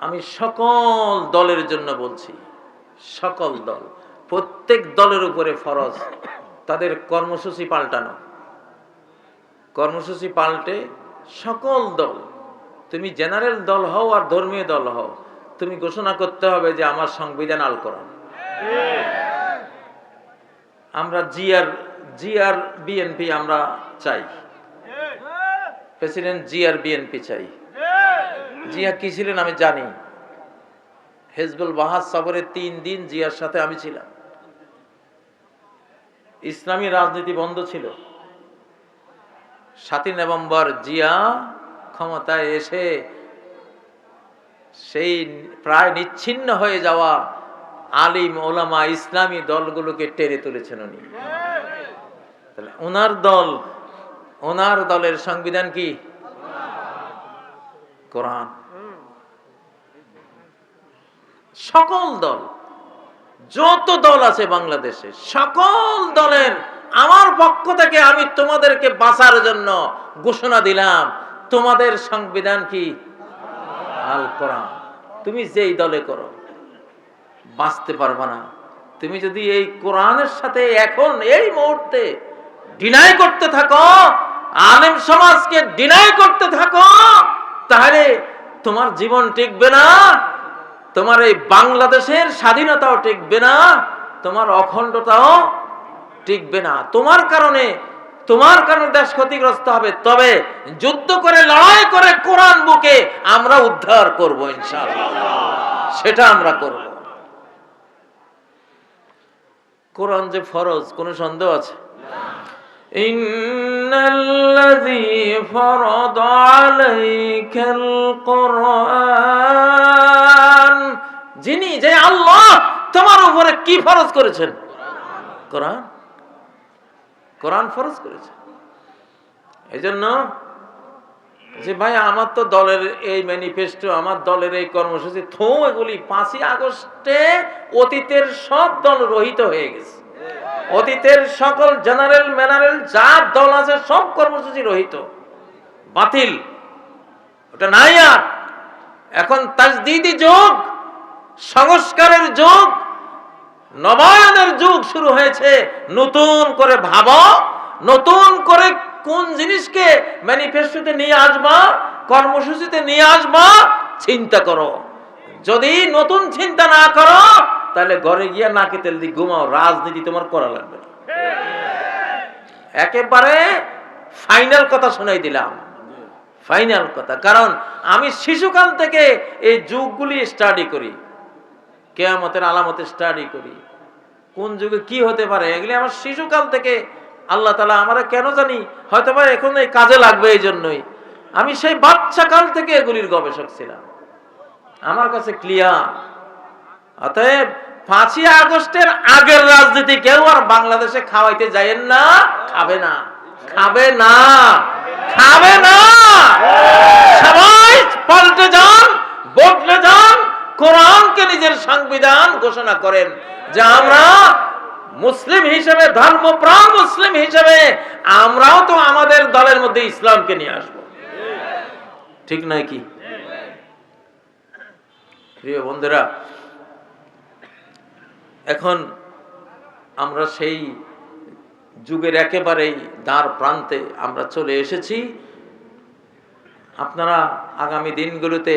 আমি সকল দলের জন্য বলছি, সকল দল, প্রত্যেক দলের উপরে ফরজ তাদের কর্মসূচি পাল্টানো। কর্মসূচি পাল্টে সকল দল, তুমি জেনারেল দল হও আর ধর্মীয় দল হও, তুমি ঘোষণা করতে হবে যে আমার সংবিধান আল কোরআন। আমরা জিআর বিএনপি আমরা চাই, প্রেসিডেন্ট জিআর বিএনপি চাই। জিয়া কি ছিলেন আমি জানি, হিজবুল বাহাস সফরে 3 দিন জিয়ার সাথে আমি ছিলাম। ইসলামী রাজনীতি বন্ধ ছিল। 7 নভেম্বর জিয়া ক্ষমতায় এসে সেই প্রায় নিচ্ছিন্ন হয়ে যাওয়া আলিম ওলামা ইসলামী দলগুলোকে টেনে তুলেছেন উনি। তাহলে ওনার দলের সংবিধান কি? কোরআন। সকল দল, যত দল আছে বাংলাদেশে, সকল দলের আমার পক্ষ থেকে আমি তোমাদেরকে বাঁচার জন্য ঘোষণা দিলাম, তোমাদের সংবিধান কি? আল কোরআন। তুমি যেই দলে করো বাঁচতে পারবা না। তুমি যদি এই কোরআনের সাথে এখন এই মুহূর্তে ডিনাই করতে থাকো, আলেম সমাজকে ডিনাই করতে থাকো, তাহলে তোমার জীবন টিকবে না, তোমার এই বাংলাদেশের স্বাধীনতাও টিকবে না, তোমার অখণ্ডতাও টিকবে না। তোমার কারণে দেশ ক্ষতিগ্রস্ত হবে। তবে যুদ্ধ করে, লড়াই করে কোরআন বুকে আমরা উদ্ধার করব ইনশাআল্লাহ, সেটা আমরা করব। কোরআন যে ফরজ, কোনো সন্দেহ আছে? ইন্নাল্লাযী ফারাদা আলাইকাল কোরআন, যে আল্লাহ তোমার উপরে কি ফরজ করেছেন? কোরআন ফরজ করেছে। এইজন্য যে ভাই আমার তো দলের এই ম্যানিফেস্টো, আমার দলের এই কর্মসূচি, এগুলি 5ই আগস্টে অতীতের সব দল রহিত হয়ে গেছে। অতীতের সকল জেনারেল ম্যানারেল যা দল আছে সব কর্মসূচি রহিত, বাতিল, ওটা নাই আর। এখন তাজদীদি যুগ, সংস্কারের যুগ, নবায়নের যুগ শুরু হয়েছে। নতুন করে ভাবো, নতুন করে কোন জিনিসকে ম্যানিফেস্টোতে নিয়ে আসবা, কর্মসূচিতে নিয়ে আসবা, চিন্তা করো। যদি নতুন চিন্তা না করো তাহলে ঘরে গিয়া নাকে তেল দিয়ে ঘুমাও, রাজনীতি তোমার করা লাগবে না। একেবারে ফাইনাল কথা শোনাই দিলাম, ফাইনাল কথা। কারণ আমি শিশুকাল থেকে এই যুগগুলি স্টাডি করি, কিয়ামতের আলামতে স্টাডি করি, কোন যুগে কি হতে পারে, এগুলি আমার শিশুকাল থেকে আল্লাহ তাআলা আমারে কেন জানি হয়তো বা এখন এই কাজে লাগবে, এই জন্যই আমি সেই বাচ্চা কাল থেকে এগুলির গবেষক ছিলাম, আমার কাছে ক্লিয়ার। অতএব 5ই আগস্টের আগের রাজনীতি কেউ আর বাংলাদেশে খাওয়াইতে যায়েন না, খাবে না, খাবে না, খাবে না। সবাই পাল্টে যান, বদলে যান, কোরআনকে নিজের সংবিধান ঘোষণা করেন যে আমরা মুসলিম হিসেবে, ধর্মপ্রাণ মুসলিম হিসেবে আমরাও তো আমাদের দলের মধ্যে ইসলামকে নিয়ে আসবো। ঠিক নয় কি? প্রিয় বন্ধুরা, এখন আমরা সেই যুগের একেবারেই দ্বার প্রান্তে আমরা চলে এসেছি। আপনারা আগামী দিনগুলোতে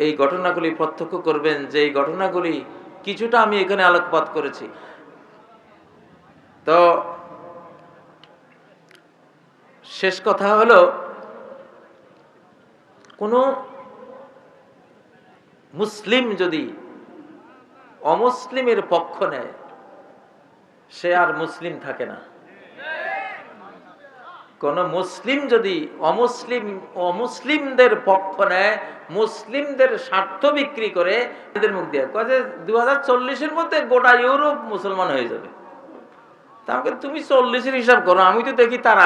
এই ঘটনাগুলি প্রত্যক্ষ করবেন, যে এই ঘটনাগুলি কিছুটা আমি এখানে আলোকপাত করেছি। তো শেষ কথা হলো, কোনো মুসলিম যদি অমুসলিমের পক্ষ নেয় সে আর মুসলিম থাকে না। কোন মুসলিম যদি অমুসলিমদের পক্ষ নেয়, মুসলিমদের স্বার্থ বিক্রি করে, এদের মুখ দিয়ে কয় যে 2040-এর মধ্যে গোটা ইউরোপ মুসলমান হয়ে যাবে। তাহলে তুমি 40-এর হিসাব করো, আমি তো দেখি তার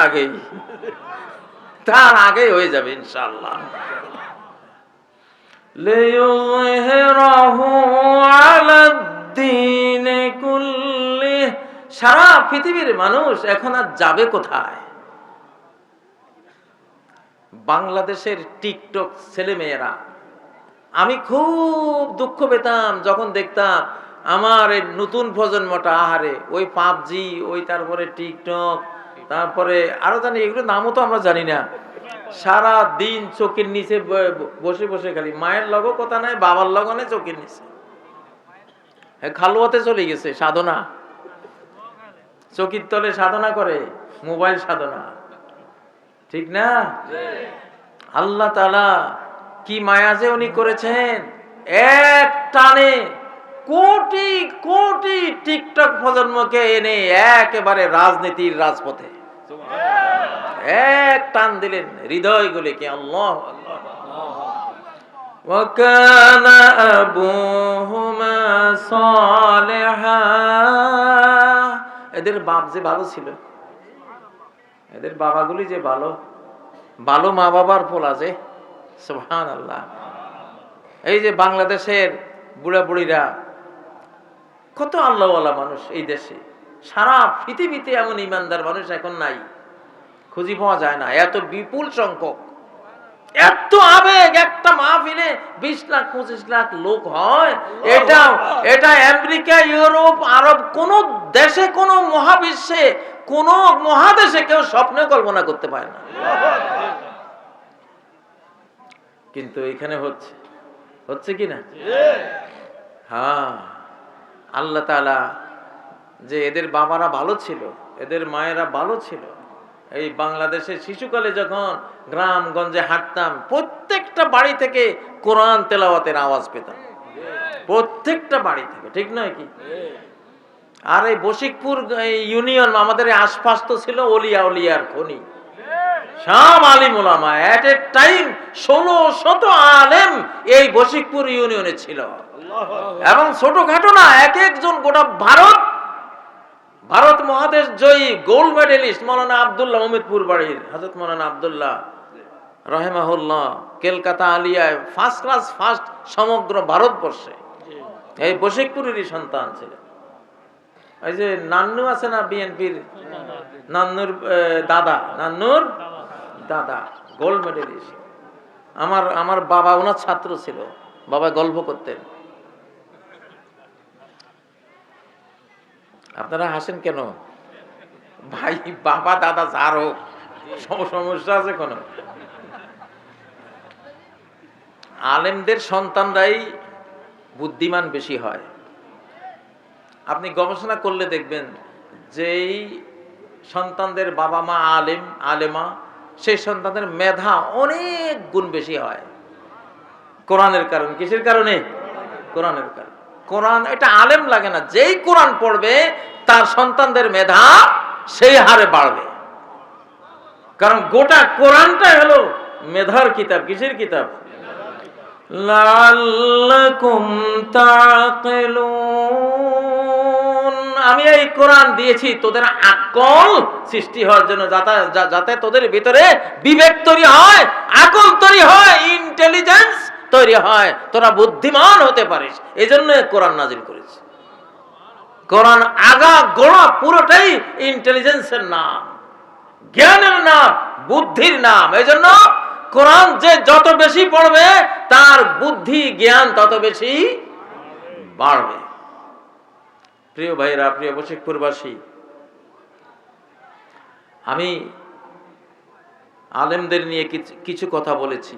আগেই হয়ে যাবে ইনশাআল্লাহ। সারা পৃথিবীর মানুষ এখন আর যাবে কোথায়? বাংলাদেশের টিকটক ছেলেমেয়েরা আমি খুব দুঃখ পেতাম যখন দেখতাম আমার এই নতুন প্রজন্মটা আহারে ওই পাবজি, ওই তারপরে টিকটক, তারপরে আরো জানি এগুলো নামও তো আমরা জানি না, সারা দিন চোখের নিচে বসে বসে খালি মায়ের লগও কথা নাই, বাবার লগও নাই, চোখের নিচে খালুয়াতে চলে গেছে সাধনা, চকির তলে সাধনা করে, মোবাইল সাধনা, ঠিক না? আল্লাহ তাআলা কি মায়া যে উনি করেছেন, এক টানে কোটি কোটি টিকটক প্রজন্মকে এনে একেবারে রাজনীতির রাজপথে এক টান দিলেন হৃদয়গুলিকে। আল্লাহ وَكَانَ أَبُوهُمَا صَالِحًا, এদের বাপ যে ভালো ছিল, এদের বাবাগুলি যে ভালো ভালো মা বাবার পোলা যে, সুবহানাল্লাহ। এই যে বাংলাদেশের বুড়া বুড়িরা কত আল্লাহওয়ালা মানুষ এই দেশে, সারা পৃথিবীতে এমন ইমানদার মানুষ এখন নাই, খুঁজি পাওয়া যায় না, এত বিপুল সংখ্যক, এত আবেগ, একটা মাহফিলে 20 লাখ 25 লাখ লোক হয়। এটা আমেরিকা, ইউরোপ, আরব কোন দেশে, কোন মহাবিশ্বে, কোন মহাদেশে কেউ স্বপ্নে কল্পনা করতে পারে না, কিন্তু এখানে হচ্ছে কি না? হ্যাঁ, আল্লাহ তাআলা যে এদের বাবারা ভালো ছিল, এদের মায়েরা ভালো ছিল। এই বাংলাদেশের শিশুকালে যখন গ্রামগঞ্জে হাঁটতাম, প্রত্যেকটা বাড়ি থেকে কোরআন তেলাওয়াতের আওয়াজ পেতাম, প্রত্যেকটা বাড়ি থেকে, ঠিক নয় কি? আর এই বশিকপুর ইউনিয়ন আমাদের আশপাশ তো ছিল ওলিয়া উলিয়ার খনি, সব আলিম ওলামা, এট এ টাইম 1600 আলেম এই বশিকপুর ইউনিয়নে ছিল, এবং ছোটখাটো না, এক একজন গোটা ভারত মহাদেশ জয়ী গোল্ড মেডেলিস্ট মৌলানা আব্দুল্লাহ, অমিতপুর বাড়ির হযরত মৌলানা আব্দুল্লাহ রাহিমাহুল্লাহ, কলকাতা আলিয়ায় ফার্স্ট ক্লাস, ফার্স্ট সমগ্র ভারতবর্ষে, এই বশিকপুরেরই সন্তান ছিলেন। এই যে নান্নু আছে না, বিএনপির নান্নুর দাদা গোল্ড মেডেলিস্ট, আমার বাবা ওনার ছাত্র ছিল, বাবা গল্প করতেন। আপনারা হাসেন কেন ভাই? বাবা দাদা যার হোক, সমস্যা আছে কোন? আলেমদের সন্তানরাই বুদ্ধিমান বেশি হয়। আপনি গবেষণা করলে দেখবেন, যেই সন্তানদের বাবা মা আলেম আলেমা, সেই সন্তানদের মেধা অনেক গুণ বেশি হয়। কোরআনের কারণে। কিসের কারণে? কোরআনের কারণে। কোরআন, এটা আলেম লাগে না, যেই কোরআন পড়বে তার সন্তানদের মেধা সেই হারে বাড়বে, কারণ গোটা কোরআনটা হলো মেধার কিতাব। কিসের কিতাব? লাআল্লাকুম তাকিলুন, আমি এই কোরআন দিয়েছি তোদের আকল সৃষ্টি হওয়ার জন্য, যাতে তোদের ভিতরে বিবেক তৈরি হয়, আকল তৈরি হয়, ইন্টেলিজেন্স তৈরি হয়, তোরা বুদ্ধিমান হতে পারিস। এই জন্য কোরআন নাজিল করেছে। কোরআন আগা গোড়া পুরোটাই ইন্টেলিজেন্সের নাম, জ্ঞানের নাম, বুদ্ধির নাম। এই জন্য কোরআন যে যত বেশি পড়বে তার বুদ্ধি জ্ঞান তত বেশি বাড়বে। প্রিয় ভাইরা, প্রিয় বশিকপুরবাসী, আমি আলেমদের নিয়ে কিছু কথা বলেছি।